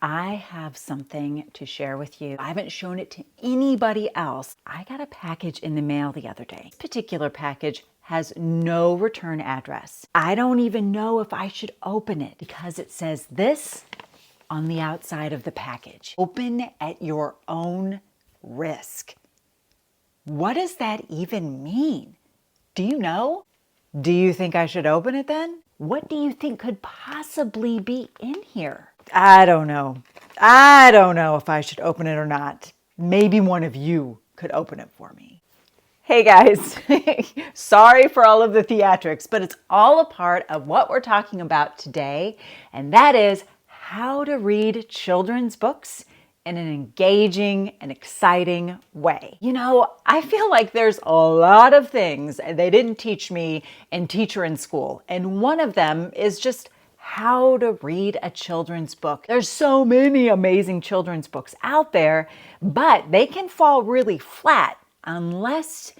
I have something to share with you. I haven't shown it to anybody else. I got a package in the mail the other day. This particular package has no return address. I don't even know if I should open it because it says this on the outside of the package. Open at your own risk. What does that even mean? Do you know? Do you think I should open it then? What do you think could possibly be in here? I don't know. I don't know if I should open it or not. Maybe one of you could open it for me. Hey guys, sorry for all of the theatrics, but it's all a part of what we're talking about today, and that is how to read children's books in an engaging and exciting way. You know, I feel like there's a lot of things they didn't teach me in Teacherin school, and one of them is just how to read a children's book. There's so many amazing children's books out there, but they can fall really flat unless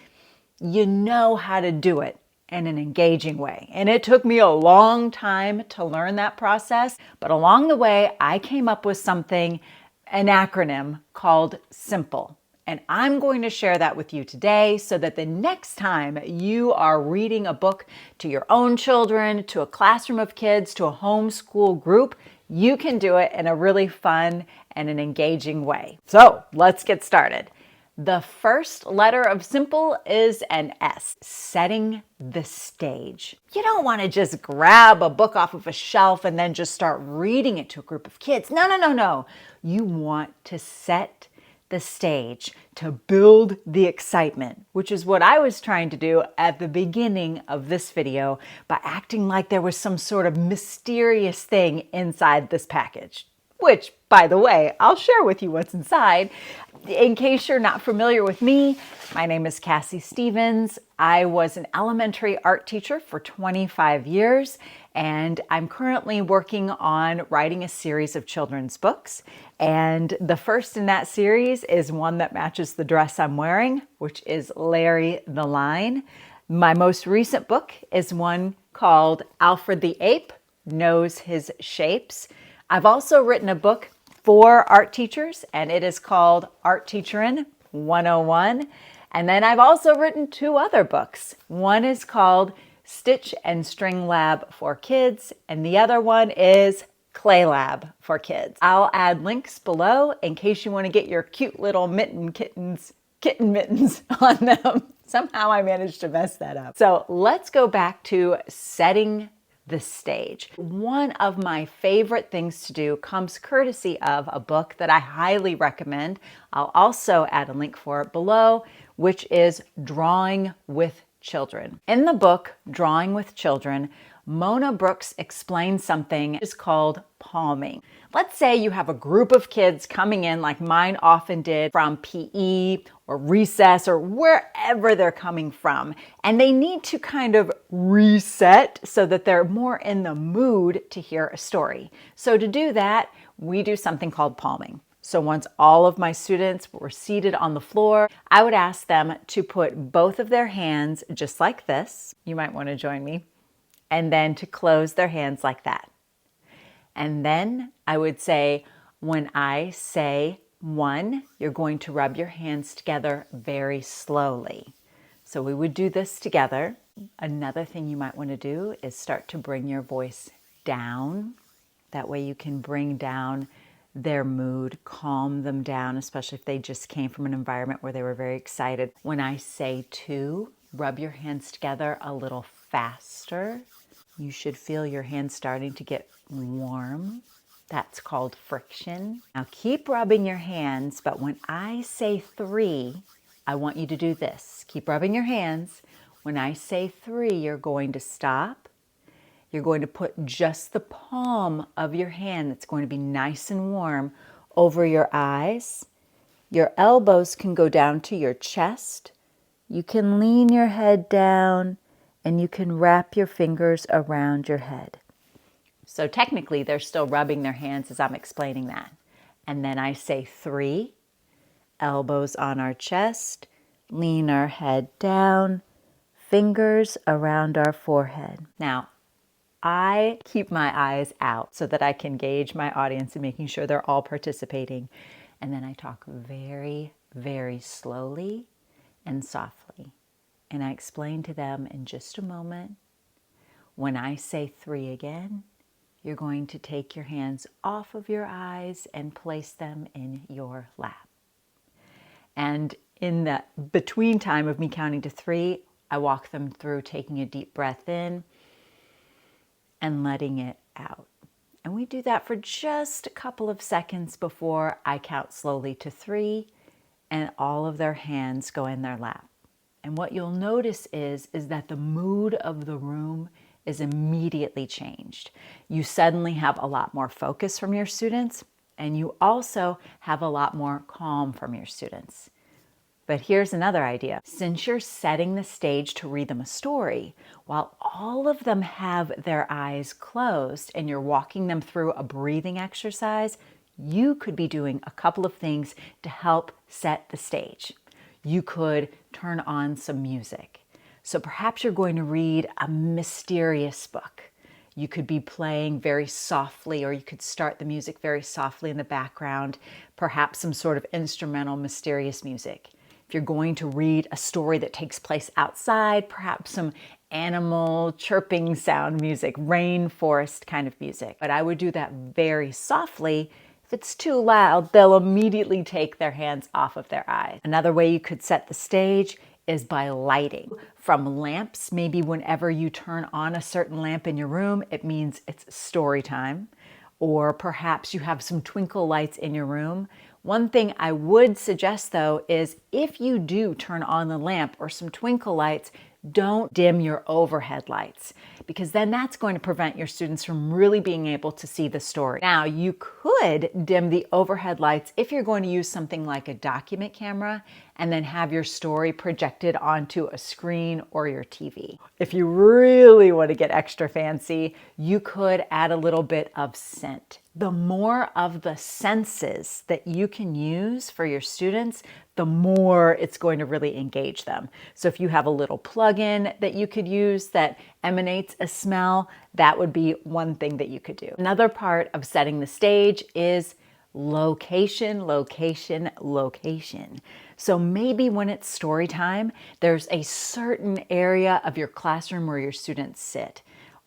you know how to do it in an engaging way. And it took me a long time to learn that process, but along the way, I came up with something, an acronym called SIMPLE. And I'm going to share that with you today so that the next time you are reading a book to your own children, to a classroom of kids, to a homeschool group, you can do it in a really fun and an engaging way. So let's get started. The first letter of SIMPLE is an S, setting the stage. You don't want to just grab a book off of a shelf and then just start reading it to a group of kids. No. You want to set the stage to build the excitement, which is what I was trying to do at the beginning of this video by acting like there was some sort of mysterious thing inside this package. Which, by the way, I'll share with you what's inside. In case you're not familiar with me, my name is Cassie Stephens. I was an elementary art teacher for 25 years, and I'm currently working on writing a series of children's books. And the first in that series is one that matches the dress I'm wearing, which is Larry the Lion. My most recent book is one called Alfred the Ape Knows His Shapes. I've also written a book for art teachers, and it is called Art Teacherin 101. And then I've also written two other books. One is called Stitch and String Lab for Kids, and the other one is Clay Lab for Kids. I'll add links below in case you want to get your cute little kitten mittens on them. Somehow I managed to mess that up. So let's go back to setting the stage. One of my favorite things to do comes courtesy of a book that I highly recommend. I'll also add a link for it below, which is Drawing with Children. In the book, Drawing with Children, Mona Brooks explains something is called palming. Let's say you have a group of kids coming in like mine often did from PE or recess or wherever they're coming from, and they need to kind of reset so that they're more in the mood to hear a story. So to do that, we do something called palming. So once all of my students were seated on the floor, I would ask them to put both of their hands just like this. You might want to join me. And then to close their hands like that. And then I would say, when I say 1, you're going to rub your hands together very slowly. So we would do this together. Another thing you might want to do is start to bring your voice down. That way you can bring down their mood, calm them down, especially if they just came from an environment where they were very excited. When I say 2, rub your hands together a little faster. You should feel your hands starting to get warm. That's called friction. Now keep rubbing your hands, but when I say 3, I want you to do this. Keep rubbing your hands. When I say 3, you're going to stop. You're going to put just the palm of your hand that's going to be nice and warm over your eyes. Your elbows can go down to your chest. You can lean your head down, and you can wrap your fingers around your head. So technically, they're still rubbing their hands as I'm explaining that. And then I say 3, elbows on our chest, lean our head down, fingers around our forehead. Now, I keep my eyes out so that I can gauge my audience and making sure they're all participating. And then I talk very, very slowly and softly. And I explain to them in just a moment, when I say 3 again, you're going to take your hands off of your eyes and place them in your lap. And in the between time of me counting to 3, I walk them through taking a deep breath in and letting it out. And we do that for just a couple of seconds before I count slowly to 3 and all of their hands go in their lap. And what you'll notice is that the mood of the room is immediately changed. You suddenly have a lot more focus from your students, and you also have a lot more calm from your students. But here's another idea. Since you're setting the stage to read them a story, while all of them have their eyes closed and you're walking them through a breathing exercise, you could be doing a couple of things to help set the stage. You could turn on some music. So perhaps you're going to read a mysterious book. You could be playing very softly, or you could start the music very softly in the background, perhaps some sort of instrumental, mysterious music. If you're going to read a story that takes place outside, perhaps some animal chirping sound music, rainforest kind of music. But I would do that very softly. If it's too loud, they'll immediately take their hands off of their eyes. Another way you could set the stage is by lighting. From lamps, maybe whenever you turn on a certain lamp in your room, it means it's story time. Or perhaps you have some twinkle lights in your room. One thing I would suggest though is if you do turn on the lamp or some twinkle lights, don't dim your overhead lights, because then that's going to prevent your students from really being able to see the story. Now, you could dim the overhead lights if you're going to use something like a document camera and then have your story projected onto a screen or your TV. If you really want to get extra fancy, you could add a little bit of scent. The more of the senses that you can use for your students, the more it's going to really engage them. So if you have a little plug-in that you could use that emanates a smell, that would be one thing that you could do. Another part of setting the stage is location, location, location. So maybe when it's story time, there's a certain area of your classroom where your students sit.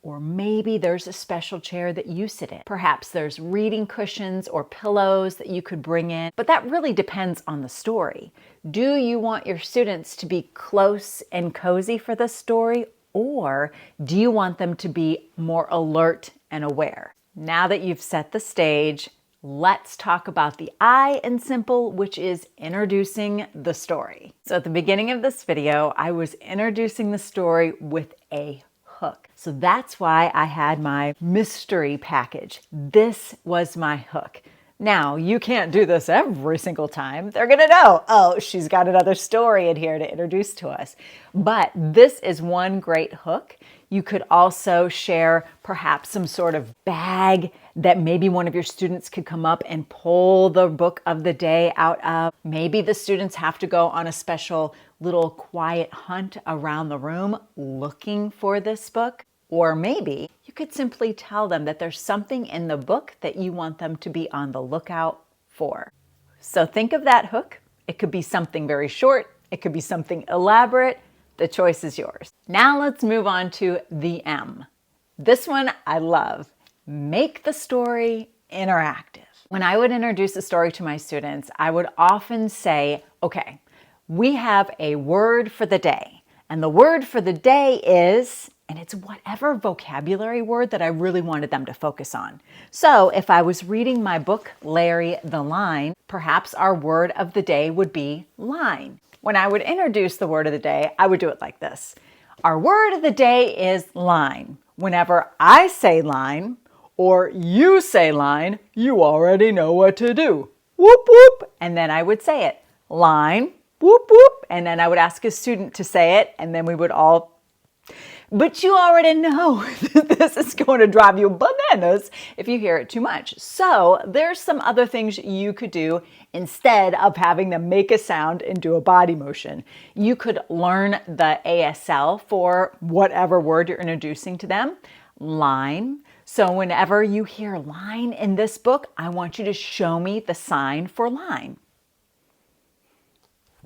Or maybe there's a special chair that you sit in. Perhaps there's reading cushions or pillows that you could bring in, but that really depends on the story. Do you want your students to be close and cozy for the story, or do you want them to be more alert and aware? Now that you've set the stage, let's talk about the I in Simple, which is introducing the story. So at the beginning of this video, I was introducing the story with a hook. So that's why I had my mystery package. This was my hook. Now, you can't do this every single time. They're gonna know, oh, she's got another story in here to introduce to us. But this is one great hook. You could also share perhaps some sort of bag that maybe one of your students could come up and pull the book of the day out of. Maybe the students have to go on a special little quiet hunt around the room looking for this book. Or maybe you could simply tell them that there's something in the book that you want them to be on the lookout for. So think of that hook. It could be something very short. It could be something elaborate. The choice is yours. Now let's move on to the M. This one I love. Make the story interactive. When I would introduce a story to my students, I would often say, okay, we have a word for the day. And the word for the day is, and it's whatever vocabulary word that I really wanted them to focus on. So if I was reading my book, Larry the Line, perhaps our word of the day would be line. When I would introduce the word of the day, I would do it like this. Our word of the day is line. Whenever I say line, or you say line, you already know what to do. Whoop, whoop. And then I would say it. Line, whoop, whoop. And then I would ask a student to say it, and then we would all... But you already know that this is going to drive you bananas if you hear it too much. So there's some other things you could do instead of having them make a sound and do a body motion. You could learn the ASL for whatever word you're introducing to them. line. So whenever you hear line in this book, I want you to show me the sign for line.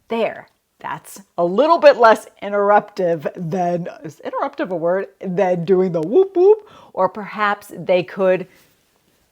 There. That's a little bit less interruptive than, is interruptive a word, than doing the whoop whoop, or perhaps they could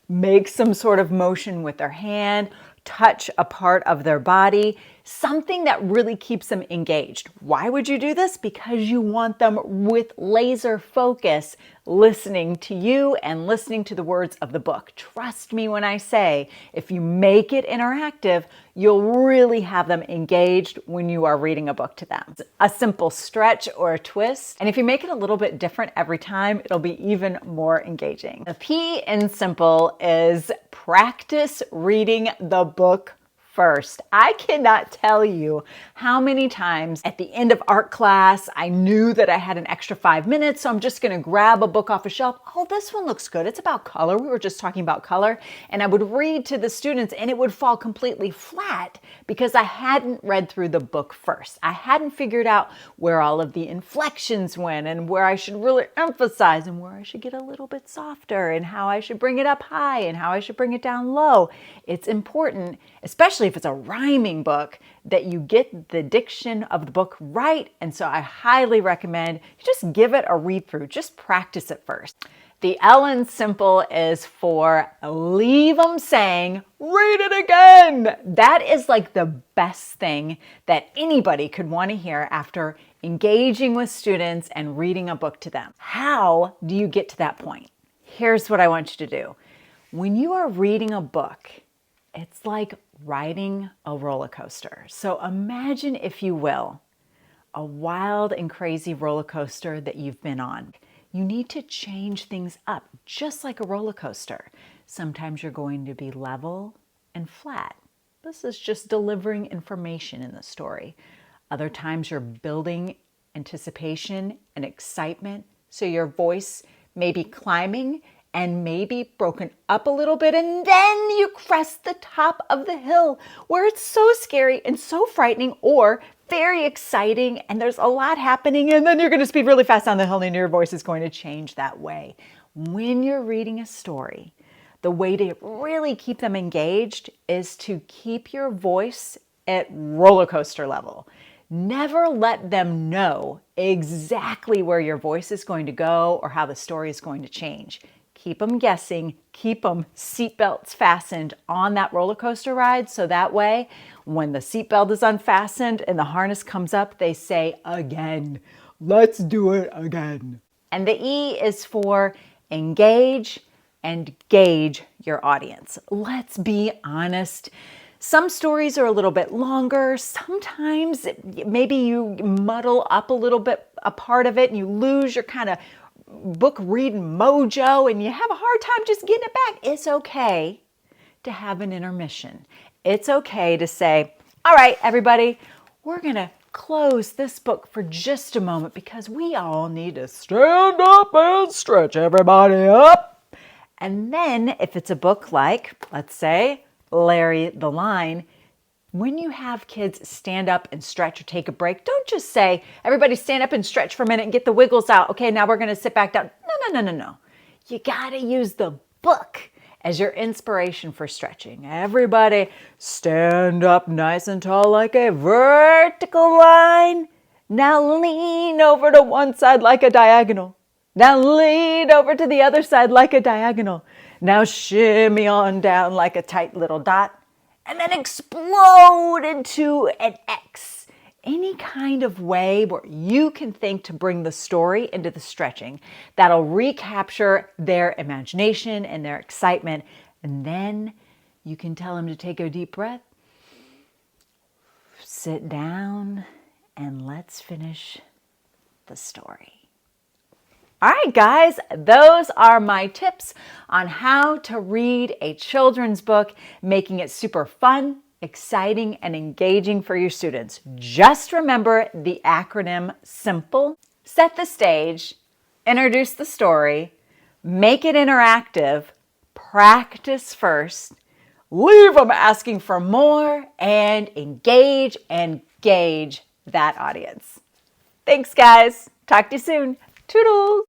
make some sort of motion with their hand, touch a part of their body, something that really keeps them engaged. Why would you do this? Because you want them with laser focus listening to you and listening to the words of the book. Trust me when I say, if you make it interactive, you'll really have them engaged when you are reading a book to them. A simple stretch or a twist. And if you make it a little bit different every time, it'll be even more engaging. The P in simple is practice reading the book first. I cannot tell you how many times at the end of art class, I knew that I had an extra 5 minutes, so I'm just gonna grab a book off a shelf. Oh, this one looks good. It's about color. We were just talking about color. And I would read to the students and it would fall completely flat because I hadn't read through the book first. I hadn't figured out where all of the inflections went and where I should really emphasize and where I should get a little bit softer and how I should bring it up high and how I should bring it down low. It's important, especially if it's a rhyming book, that you get the diction of the book right. And so I highly recommend you just give it a read through, just practice it first. The L in simple is for leave them saying, read it again. That is like the best thing that anybody could want to hear after engaging with students and reading a book to them. How do you get to that point? Here's what I want you to do. When you are reading a book, it's like riding a roller coaster. So imagine, if you will, a wild and crazy roller coaster that you've been on. You need to change things up, just like a roller coaster. Sometimes you're going to be level and flat. This is just delivering information in the story. Other times you're building anticipation and excitement, so your voice may be climbing and maybe broken up a little bit, and then you crest the top of the hill where it's so scary and so frightening, or very exciting and there's a lot happening, and then you're going to speed really fast down the hill and your voice is going to change that way. When you're reading a story, the way to really keep them engaged is to keep your voice at roller coaster level. Never let them know exactly where your voice is going to go or how the story is going to change. Keep them guessing, keep them seatbelts fastened on that roller coaster ride, so that way when the seatbelt is unfastened and the harness comes up, they say, again, let's do it again. And the E is for engage and gauge your audience. Let's be honest. Some stories are a little bit longer. Sometimes maybe you muddle up a little bit a part of it and you lose your kind of book reading mojo and you have a hard time just getting it back. It's okay to have an intermission. It's okay to say, all right, everybody, we're going to close this book for just a moment because we all need to stand up and stretch everybody up. And then if it's a book like, let's say, Larry the Line, when you have kids stand up and stretch or take a break, don't just say, everybody stand up and stretch for a minute and get the wiggles out. Okay, now we're going to sit back down. No. You got to use the book as your inspiration for stretching. Everybody stand up nice and tall like a vertical line. Now lean over to one side like a diagonal. Now lean over to the other side like a diagonal. Now shimmy on down like a tight little dot. And then explode into an X. Any kind of way where you can think to bring the story into the stretching that'll recapture their imagination and their excitement. And then you can tell them to take a deep breath, sit down, and let's finish the story. All right, guys, those are my tips on how to read a children's book, making it super fun, exciting, and engaging for your students. Just remember the acronym SIMPLE. Set the stage, introduce the story, make it interactive, practice first, leave them asking for more, and engage and gauge that audience. Thanks, guys. Talk to you soon. Toodles!